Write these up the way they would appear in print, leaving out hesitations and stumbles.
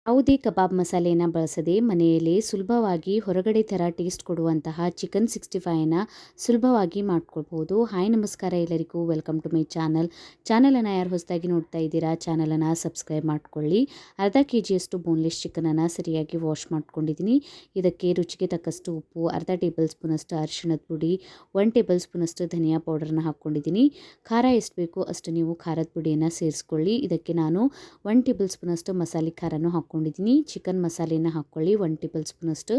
ಯಾವುದೇ ಕಬಾಬ್ ಮಸಾಲೆಯನ್ನು ಬಳಸದೆ ಮನೆಯಲ್ಲೇ ಸುಲಭವಾಗಿ ಹೊರಗಡೆ ಥರ ಟೇಸ್ಟ್ ಕೊಡುವಂತಹ ಚಿಕನ್ 65ನ ಸುಲಭವಾಗಿ ಮಾಡ್ಕೊಳ್ಬೋದು. ಹಾಯ್ ನಮಸ್ಕಾರ ಎಲ್ಲರಿಗೂ, ವೆಲ್ಕಮ್ ಟು ಮೈ ಚಾನಲನ್ನು ಯಾರು ಹೊಸದಾಗಿ ನೋಡ್ತಾ ಇದ್ದೀರಾ ಚಾನಲನ್ನು ಸಬ್ಸ್ಕ್ರೈಬ್ ಮಾಡ್ಕೊಳ್ಳಿ. ಅರ್ಧ ಕೆಜಿಯಷ್ಟು ಬೋನ್ಲೆಸ್ ಚಿಕನನ್ನು ಸರಿಯಾಗಿ ವಾಶ್ ಮಾಡ್ಕೊಂಡಿದ್ದೀನಿ. ಇದಕ್ಕೆ ರುಚಿಗೆ ತಕ್ಕಷ್ಟು ಉಪ್ಪು, ಅರ್ಧ ಟೇಬಲ್ ಸ್ಪೂನಷ್ಟು ಅರಿಶಿಣದ ಪುಡಿ, 1 ಟೇಬಲ್ ಸ್ಪೂನಷ್ಟು ಧನಿಯಾ ಪೌಡರ್ನ ಹಾಕ್ಕೊಂಡಿದ್ದೀನಿ. ಖಾರ ಎಷ್ಟು ಬೇಕೋ ಅಷ್ಟು ನೀವು ಖಾರದ ಪುಡಿಯನ್ನು ಸೇರಿಸ್ಕೊಳ್ಳಿ. ಇದಕ್ಕೆ ನಾನು 1 ಟೇಬಲ್ ಸ್ಪೂನಷ್ಟು ಮಸಾಲೆ ಖಾರನೂ ಹಾಕ್ಕೊಂಡಿದ್ದೀನಿ. ಚಿಕನ್ ಮಸಾಲೆನ ಹಾಕ್ಕೊಳ್ಳಿ 1 ಟೇಬಲ್ ಸ್ಪೂನಷ್ಟು.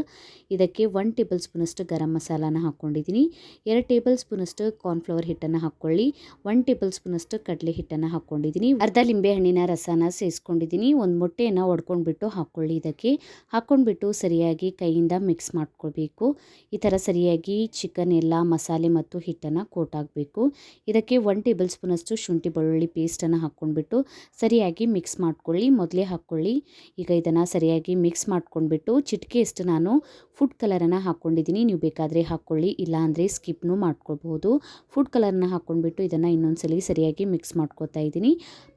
ಇದಕ್ಕೆ 1 ಟೇಬಲ್ ಸ್ಪೂನಷ್ಟು ಗರಂ ಮಸಾಲಾನ ಹಾಕ್ಕೊಂಡಿದ್ದೀನಿ. 2 ಟೇಬಲ್ ಸ್ಪೂನಷ್ಟು ಕಾರ್ನ್ಫ್ಲವರ್ ಹಿಟ್ಟನ್ನು ಹಾಕ್ಕೊಳ್ಳಿ. 1 ಟೇಬಲ್ ಸ್ಪೂನಷ್ಟು ಕಡಲೆ ಹಿಟ್ಟನ್ನು ಹಾಕ್ಕೊಂಡಿದ್ದೀನಿ. ಅರ್ಧ ಲಿಂಬೆ ಹಣ್ಣಿನ ರಸನ ಸೇರಿಸ್ಕೊಂಡಿದ್ದೀನಿ. ಒಂದು ಮೊಟ್ಟೆಯನ್ನು ಒಡ್ಕೊಂಡ್ಬಿಟ್ಟು ಹಾಕ್ಕೊಳ್ಳಿ. ಇದಕ್ಕೆ ಹಾಕ್ಕೊಂಡ್ಬಿಟ್ಟು ಸರಿಯಾಗಿ ಕೈಯಿಂದ ಮಿಕ್ಸ್ ಮಾಡ್ಕೊಳ್ಬೇಕು. ಈ ಥರ ಸರಿಯಾಗಿ ಚಿಕನ್ ಎಲ್ಲ ಮಸಾಲೆ ಮತ್ತು ಹಿಟ್ಟನ್ನು ಕೋಟ್ ಆಗಬೇಕು. ಇದಕ್ಕೆ 1 ಟೇಬಲ್ ಸ್ಪೂನಷ್ಟು ಶುಂಠಿ ಬೆಳ್ಳುಳ್ಳಿ ಪೇಸ್ಟನ್ನು ಹಾಕ್ಕೊಂಡ್ಬಿಟ್ಟು ಸರಿಯಾಗಿ ಮಿಕ್ಸ್ ಮಾಡ್ಕೊಳ್ಳಿ. ಮೊದಲೇ ಹಾಕ್ಕೊಳ್ಳಿ. ಈಗ ಇದನ್ನು ಸರಿಯಾಗಿ ಮಿಕ್ಸ್ ಮಾಡ್ಕೊಂಡ್ಬಿಟ್ಟು ಚಿಟಿಕೆಯಷ್ಟು ನಾನು ಫುಡ್ ಕಲರನ್ನು ಹಾಕ್ಕೊಂಡಿದ್ದೀನಿ. ನೀವು ಬೇಕಾದರೆ ಹಾಕ್ಕೊಳ್ಳಿ, ಇಲ್ಲಾಂದರೆ ಸ್ಕಿಪ್ನೂ ಮಾಡ್ಕೊಳ್ಬೋದು. ಫುಡ್ ಕಲರ್ನ ಹಾಕ್ಕೊಂಡ್ಬಿಟ್ಟು ಇದನ್ನು ಇನ್ನೊಂದ್ಸಲಿ ಸರಿಯಾಗಿ ಮಿಕ್ಸ್ ಮಾಡ್ಕೊತಾ ಇದ್ದೀನಿ.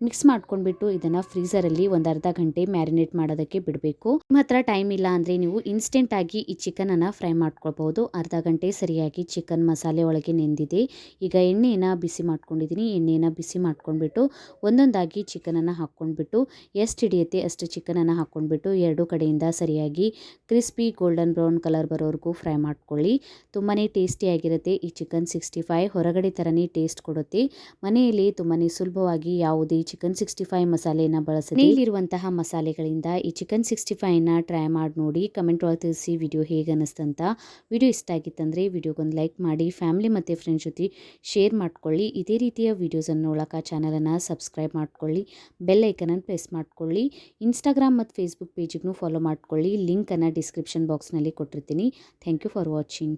ಮಿಕ್ಸ್ ಮಾಡ್ಕೊಂಡ್ಬಿಟ್ಟು ಇದನ್ನು ಫ್ರೀಸರಲ್ಲಿ ಒಂದು ಅರ್ಧ ಗಂಟೆ ಮ್ಯಾರಿನೇಟ್ ಮಾಡೋದಕ್ಕೆ ಬಿಡಬೇಕು. ನಿಮ್ಮ ಹತ್ರ ಟೈಮ್ ಇಲ್ಲ ಅಂದರೆ ನೀವು ಇನ್ಸ್ಟೆಂಟಾಗಿ ಈ ಚಿಕನನ್ನು ಫ್ರೈ ಮಾಡ್ಕೊಳ್ಬೋದು. ಅರ್ಧ ಗಂಟೆ ಸರಿಯಾಗಿ ಚಿಕನ್ ಮಸಾಲೆ ಒಳಗೆ ನೆಂದಿದೆ. ಈಗ ಎಣ್ಣೆಯನ್ನು ಬಿಸಿ ಮಾಡ್ಕೊಂಡಿದ್ದೀನಿ. ಎಣ್ಣೆಯನ್ನು ಬಿಸಿ ಮಾಡ್ಕೊಂಡ್ಬಿಟ್ಟು ಒಂದೊಂದಾಗಿ ಚಿಕನನ್ನು ಹಾಕ್ಕೊಂಡ್ಬಿಟ್ಟು ಎಷ್ಟು ಹಿಡಿಯುತ್ತೆ ಅಷ್ಟು ಚಿಕನನ್ನು ಹಾಕ್ಕೊಂಡ್ಬಿಟ್ಟು ಎರಡು ಕಡೆಯಿಂದ ಸರಿಯಾಗಿ ಕ್ರಿಸ್ಪಿ ಗೋಲ್ಡನ್ ಬ್ರೌನ್ ಕಲರ್ ಬರೋವರೆಗೂ ಫ್ರೈ ಮಾಡ್ಕೊಳ್ಳಿ. ತುಂಬಾ ಟೇಸ್ಟಿಯಾಗಿರುತ್ತೆ ಈ ಚಿಕನ್ 65. ಹೊರಗಡೆ ಥರನೇ ಟೇಸ್ಟ್ ಕೊಡುತ್ತೆ. ಮನೆಯಲ್ಲಿ ತುಂಬಾ ಸುಲಭವಾಗಿ ಯಾವುದೇ ಚಿಕನ್ 65 ಮಸಾಲೆಯನ್ನು ಬಳಸದೆ ಇರುವಂತಹ ಮಸಾಲೆಗಳಿಂದ ಈ ಚಿಕನ್ 65ನ ಟ್ರೈ ಮಾಡಿ ನೋಡಿ. ಕಮೆಂಟ್ ಒಳಗೆ ತಿಳಿಸಿ ವಿಡಿಯೋ ಹೇಗೆ ಅನ್ನಿಸ್ತಂತ. ವಿಡಿಯೋ ಇಷ್ಟ ಆಗಿತ್ತಂದರೆ ವಿಡಿಯೋಗೊಂದು ಲೈಕ್ ಮಾಡಿ, ಫ್ಯಾಮಿಲಿ ಮತ್ತು ಫ್ರೆಂಡ್ಸ್ ಜೊತೆ ಶೇರ್ ಮಾಡ್ಕೊಳ್ಳಿ. ಇದೇ ರೀತಿಯ ವಿಡಿಯೋಸನ್ನು ನೋಡೋಕೆ ಚಾನಲನ್ನು ಸಬ್ಸ್ಕ್ರೈಬ್ ಮಾಡ್ಕೊಳ್ಳಿ. ಬೆಲ್ ಐಕನನ್ನು ಪ್ರೆಸ್ ಮಾಡ್ಕೊಳ್ಳಿ. ಇನ್ಸ್ಟಾಗ್ರಾಮ್ ಮತ್ತು ಫೇಸ್ಬುಕ್ ಪೇಜಿಗೂ ಫಾಲೋ ಮಾಡ್ಕೊಳ್ಳಿ. ಲಿಂಕನ್ನು ಡಿಸ್ಕ್ರಿಪ್ಷನ್ ಬಾಕ್ಸ್ನಲ್ಲಿ ಕೊಟ್ಟಿರ್ತೀನಿ. Thank you for watching.